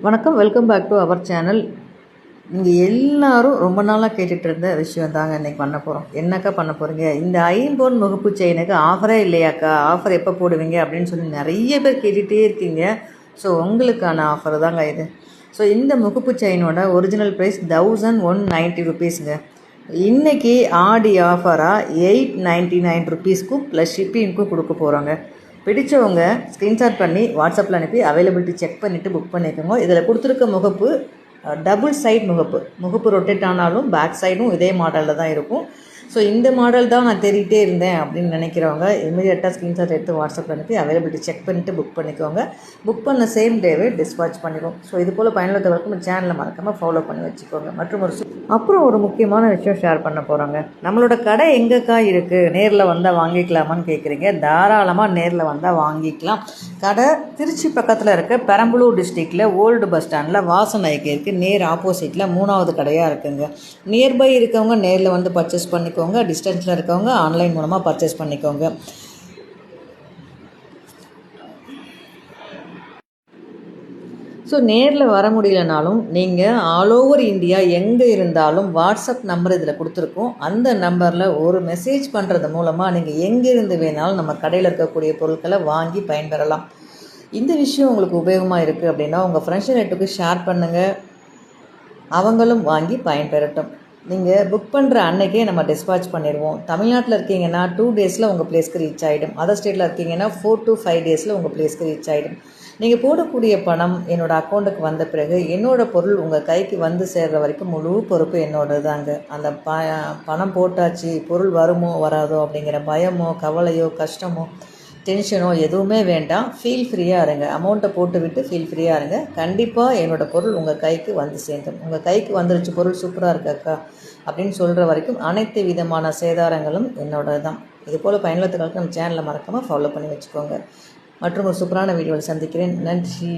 வணக்கம், welcome back to our channel. இங்கே எல்லாரும் ரொம்ப நாளாக கேட்டுட்டு இருந்த விஷயம் தாங்க இன்றைக்கி பண்ண போகிறோம். என்னக்கா பண்ண போகிறீங்க? இந்த ஐம்பொன் முகப்பு செயினுக்கு ஆஃபரே இல்லையாக்கா, ஆஃபர் எப்போ போடுவீங்க அப்படின்னு சொல்லி நிறைய பேர் கேட்டுகிட்டே இருக்கீங்க. ஸோ உங்களுக்கான ஆஃபர் தாங்க இது. ஸோ இந்த முகப்பு செயினோட ஒரிஜினல் ப்ரைஸ் 1190 ருபீஸுங்க. இன்றைக்கி ஆடி ஆஃபராக 899 ருபீஸ்க்கும் ப்ளஸ் ஷிப்பிங்க்கும் கொடுக்க போகிறாங்க. பிடிச்சவங்க ஸ்க்ரீன்ஷாட் பண்ணி வாட்ஸ்அப்பில் அனுப்பி அவைலபிலிட்டி செக் பண்ணிவிட்டு புக் பண்ணிக்கோங்க. இதில் கொடுத்துருக்க முகப்பு டபுள் சைட் முகப்பு ரொட்டேட் ஆனாலும் பேக் சைடும் இதே மாடலில் தான் இருக்கும். ஸோ இந்த மாடல் தான் நான் தேடிகிட்டே இருந்தேன் அப்படின்னு நினைக்கிறவங்க இமீடியட்டாக ஸ்க்ரீன்ஷாட் எடுத்து வாட்ஸ்அப்பில் அனுப்பி அவைலபிலிட்டி செக் பண்ணிவிட்டு புக் பண்ணிக்கோங்க. புக் பண்ண சேம் டேவே டிஸ்பாச் பண்ணிடுவோம். ஸோ இது போல் பயனுள்ளவர்களுக்கு நம்ம சேனலை மறக்காமல் ஃபாலோ பண்ணி வச்சுக்கோங்க. மற்றும் அப்புறம் ஒரு முக்கியமான விஷயம் ஷேர் பண்ண போகிறாங்க. நம்மளோட கடை எங்கேக்கா இருக்குது, நேரில் வந்தால் வாங்கிக்கலாமான்னு கேட்குறீங்க. தாராளமாக நேரில் வந்தால் வாங்கிக்கலாம். கடை திருச்சி பக்கத்தில் இருக்க பெரம்பலூர் டிஸ்ட்ரிக்டில் ஓல்டு பஸ் ஸ்டாண்டில் வாசனைக்கு இருக்குது. நேர் ஆப்போசிட்டில் 3வது கடையாக இருக்குங்க. நியர்பை இருக்கவங்க நேரில் வந்து பர்ச்சேஸ் பண்ணிக்கோங்க. டிஸ்டன்ஸில் இருக்கவங்க ஆன்லைன் மூலமாக பர்ச்சேஸ் பண்ணிக்கோங்க. ஸோ நேரில் வர முடியலனாலும் நீங்கள் ஆல் ஓவர் இந்தியா எங்கே இருந்தாலும் வாட்ஸ்அப் நம்பர் இதில் கொடுத்துருக்கோம். அந்த நம்பரில் ஒரு மெசேஜ் பண்ணுறது மூலமாக நீங்கள் எங்கேருந்து வேணாலும் நம்ம கடையில் இருக்கக்கூடிய பொருட்களை வாங்கி பயன்பெறலாம். இந்த விஷயம் உங்களுக்கு உபயோகமாக இருக்குது அப்படின்னா உங்கள் ஃப்ரெண்ட்ஸ் நெட்டுக்கு ஷேர் பண்ணுங்கள், அவங்களும் வாங்கி பயன்பெறட்டும். நீங்கள் புக் பண்ணுற அன்னைக்கே நம்ம டிஸ்பாச் பண்ணிடுவோம். தமிழ்நாட்டில் இருக்கீங்கன்னா 2 டேஸில் உங்கள் பிளேஸ்க்கு ரீச் ஆகிடும். அதர் ஸ்டேட்டில் இருக்கீங்கன்னா 4 to 5 டேஸில் உங்கள் பிளேஸ்க்கு ரீச் ஆகிடும். நீங்கள் போடக்கூடிய பணம் என்னோடய அக்கௌண்ட்டுக்கு வந்த பிறகு என்னோடய பொருள் உங்கள் கைக்கு வந்து சேர்கிற வரைக்கும் முழு பொறுப்பு என்னோடது தாங்க. அந்த பணம் போட்டாச்சு, பொருள் வருமோ வராதோ அப்படிங்கிற பயமோ கவலையோ கஷ்டமோ டென்ஷனோ எதுவுமே வேண்டாம். ஃபீல் ஃப்ரீயாக இருங்க. அமௌண்ட்டை போட்டு விட்டு ஃபீல் ஃப்ரீயாக இருங்க. கண்டிப்பாக என்னோடய பொருள் உங்கள் கைக்கு வந்து சேர்ந்துடும். உங்கள் கைக்கு வந்துருச்சு, பொருள் சூப்பராக இருக்காக்கா அப்படின்னு சொல்கிற வரைக்கும் அனைத்து விதமான சேதாரங்களும் என்னோட தான். இது போல் பயனுள்ளத்துக்களுக்கு நம்ம சேனலை மறக்காமல் ஃபாலோ பண்ணி வச்சுக்கோங்க. மற்றும் ஒரு சூப்பரான வீடியோவில் சந்திக்கிறேன். நன்றி.